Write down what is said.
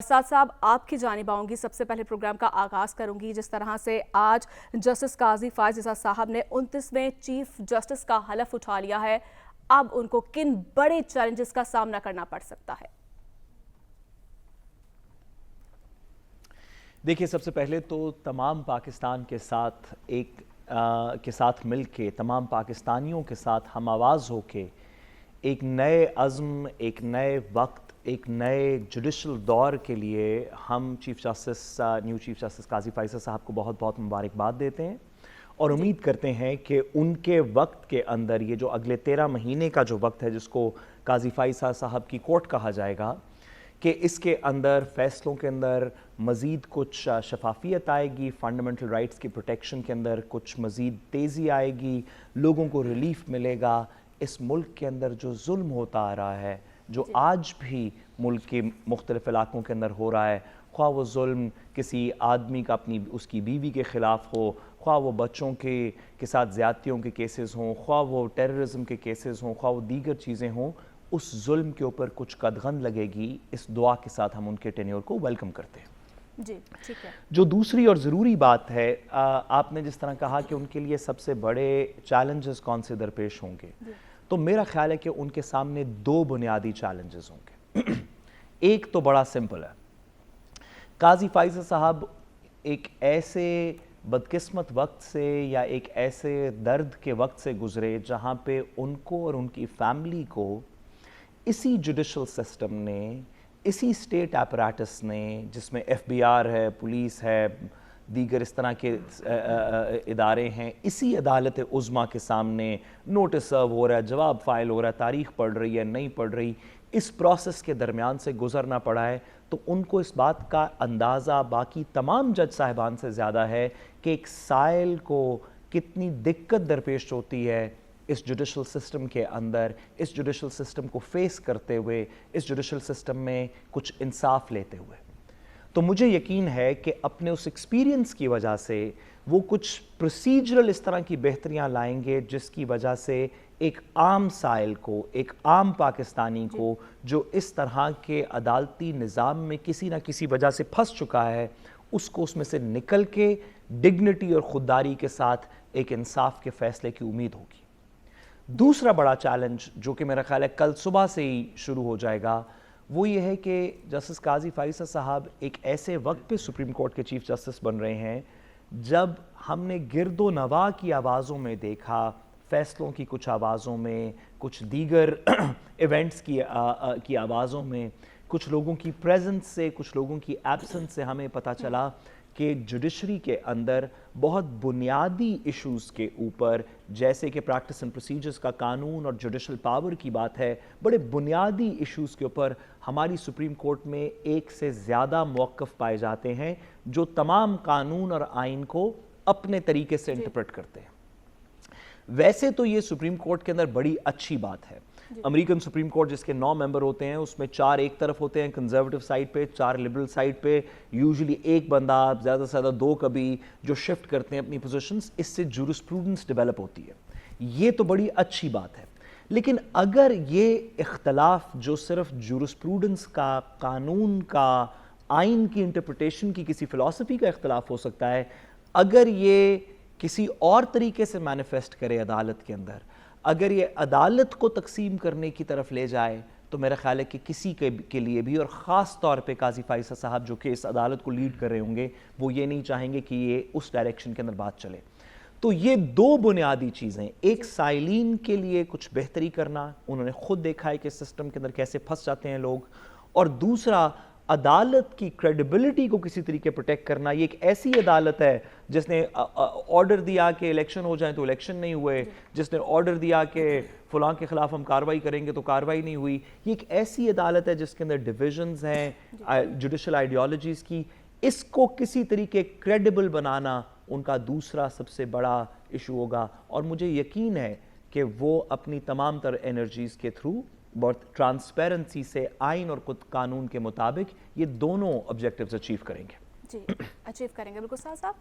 साथ साहब आपकी जानिब आऊंगी, सबसे पहले प्रोग्राम का आगाज करूंगी जिस तरह से आज जस्टिस काजी फायज इसा साहब ने 29वें चीफ जस्टिस का हलफ उठा लिया है। अब उनको किन बड़े चैलेंजेस का सामना करना पड़ सकता है? देखिए, सबसे पहले तो तमाम पाकिस्तान के साथ मिलके तमाम पाकिस्तानियों के साथ हम आवाज़ होके एक नए अज़्म, एक नए वक्त, एक नए जुडिशल दौर के लिए हम न्यू चीफ जस्टिस काजी फायज़ साहब को बहुत बहुत मुबारकबाद देते हैं और उम्मीद करते हैं कि उनके वक्त के अंदर ये जो अगले 13 महीने का जो वक्त है जिसको काजी फायज़ साहब की कोर्ट कहा जाएगा, कि इसके अंदर फ़ैसलों के अंदर मज़ीद कुछ शफाफियत आएगी, फ़ंडामेंटल राइट्स की प्रोटेक्शन के अंदर कुछ मज़ीद तेज़ी आएगी, लोगों को रिलीफ मिलेगा। इस मुल्क के अंदर जो जुल्म होता आ रहा है, जो आज भी मुल्क के मुख्तलिफ़ इलाक़ों के अंदर हो रहा है, ख्वाह वो जुल्म किसी आदमी का उसकी बीवी के ख़िलाफ़ हो, ख्वाह वो बच्चों के साथ ज़्यादतियों के केसेस हों, ख्वाह वो टेररिज्म के केसेस हों, ख्वाह वो दीगर चीज़ें हों, उस जुल्म के ऊपर कुछ कदगन लगेगी। इस दुआ के साथ हम उनके टेन्योर को वेलकम करते हैं। जी, ठीक है। जो दूसरी और ज़रूरी बात है, आपने जिस तरह कहा कि उनके लिए सबसे बड़े चैलेंजेस कौन से दरपेश होंगे, तो मेरा ख्याल है कि उनके सामने दो बुनियादी चैलेंजेस होंगे। एक तो बड़ा सिंपल है, काजी फायज़ साहब एक ऐसे बदकिस्मत वक्त से या एक ऐसे दर्द के वक्त से गुजरे जहाँ पे उनको और उनकी फैमिली को इसी जुडिशल सिस्टम ने, इसी स्टेट अपैरेटस ने, जिसमें FBI है, पुलिस है, दीगर इस तरह के इदारे हैं, इसी अदालत उज़्मा के सामने नोटिस सर्व हो रहा है, जवाब फ़ाइल हो रहा है, तारीख़ पढ़ रही है, नहीं पढ़ रही, इस प्रोसेस के दरमियान से गुज़रना पड़ा है। तो उनको इस बात का अंदाज़ा बाकी तमाम जज साहिबान से ज़्यादा है कि एक साइल को कितनी दिक्कत दरपेश होती है इस जुडिशल सिस्टम के अंदर, इस जुडिशल सिस्टम को फेस करते हुए, इस जुडिशल सिस्टम में कुछ इंसाफ लेते हुए। तो मुझे यकीन है कि अपने उस एक्सपीरियंस की वजह से वो कुछ प्रोसीजरल इस तरह की बेहतरियां लाएंगे जिसकी वजह से एक आम साइल को, एक आम पाकिस्तानी को जो इस तरह के अदालती निज़ाम में किसी ना किसी वजह से फंस चुका है, उसको उसमें से निकल के डिग्निटी और खुददारी के साथ एक इंसाफ के फैसले की उम्मीद होगी। दूसरा बड़ा चैलेंज जो कि मेरा ख्याल है कल सुबह से ही शुरू हो जाएगा, वो ये है कि जस्टिस काजी फायज़ साहब एक ऐसे वक्त पे सुप्रीम कोर्ट के चीफ जस्टिस बन रहे हैं जब हमने गिरदो नवा की आवाज़ों में देखा, फ़ैसलों की कुछ आवाज़ों में, कुछ दीगर इवेंट्स की आवाज़ों में, कुछ लोगों की प्रेजेंस से, कुछ लोगों की एब्सेंस से हमें पता चला कि जुडिशरी के अंदर बहुत बुनियादी इश्यूज़ के ऊपर, जैसे कि प्रैक्टिस एंड प्रोसीजर्स का कानून और जुडिशल पावर की बात है, बड़े बुनियादी इश्यूज़ के ऊपर हमारी सुप्रीम कोर्ट में एक से ज़्यादा मौक़िफ़ पाए जाते हैं जो तमाम कानून और आइन को अपने तरीके से इंटरप्रेट करते हैं। वैसे तो ये सुप्रीम कोर्ट के अंदर बड़ी अच्छी बात है। अमेरिकन सुप्रीम कोर्ट जिसके 9 मेंबर होते हैं, उसमें 4 एक तरफ होते हैं कंजर्वेटिव साइड पे, 4 लिबरल साइड पे, यूजुअली एक बंदा, ज़्यादा से ज़्यादा 2 कभी, जो शिफ्ट करते हैं अपनी पोजीशंस। इससे जूरिस्प्रूडेंस डेवलप होती है, ये तो बड़ी अच्छी बात है। लेकिन अगर ये इख्तलाफ जो सिर्फ जूरिस्प्रूडेंस का, कानून का, आइन की इंटरप्रिटेशन की, किसी फ़िलॉसफी का इख्तलाफ हो सकता है, अगर ये किसी और तरीके से मैनिफेस्ट करे अदालत के अंदर, अगर ये अदालत को तकसीम करने की तरफ ले जाए, तो मेरा ख्याल है कि किसी के लिए भी, और ख़ास तौर पे काजी फायज़ साहब जो कि इस अदालत को लीड कर रहे होंगे, वो ये नहीं चाहेंगे कि ये उस डायरेक्शन के अंदर बात चले। तो ये दो बुनियादी चीज़ें, एक साइलिन के लिए कुछ बेहतरी करना, उन्होंने खुद देखा है कि सिस्टम के अंदर कैसे फंस जाते हैं लोग, और दूसरा अदालत की क्रेडिबिलिटी को किसी तरीके प्रोटेक्ट करना। ये एक ऐसी अदालत है जिसने ऑर्डर दिया कि इलेक्शन हो जाए तो इलेक्शन नहीं हुए, जिसने ऑर्डर दिया कि फलां के खिलाफ हम कार्रवाई करेंगे तो कार्रवाई नहीं हुई। ये एक ऐसी अदालत है जिसके अंदर डिविजन्स हैं जुडिशल आइडियोलॉजीज़ की। इसको किसी तरीके क्रेडिबल बनाना उनका दूसरा सबसे बड़ा इशू होगा, और मुझे यकीन है कि वो अपनी तमाम तर एनर्जीज़ के थ्रू बहुत ट्रांसपेरेंसी से आइन और कानून के मुताबिक ये दोनों ऑब्जेक्टिव्स अचीव करेंगे। जी, अचीव करेंगे, बिल्कुल साहब।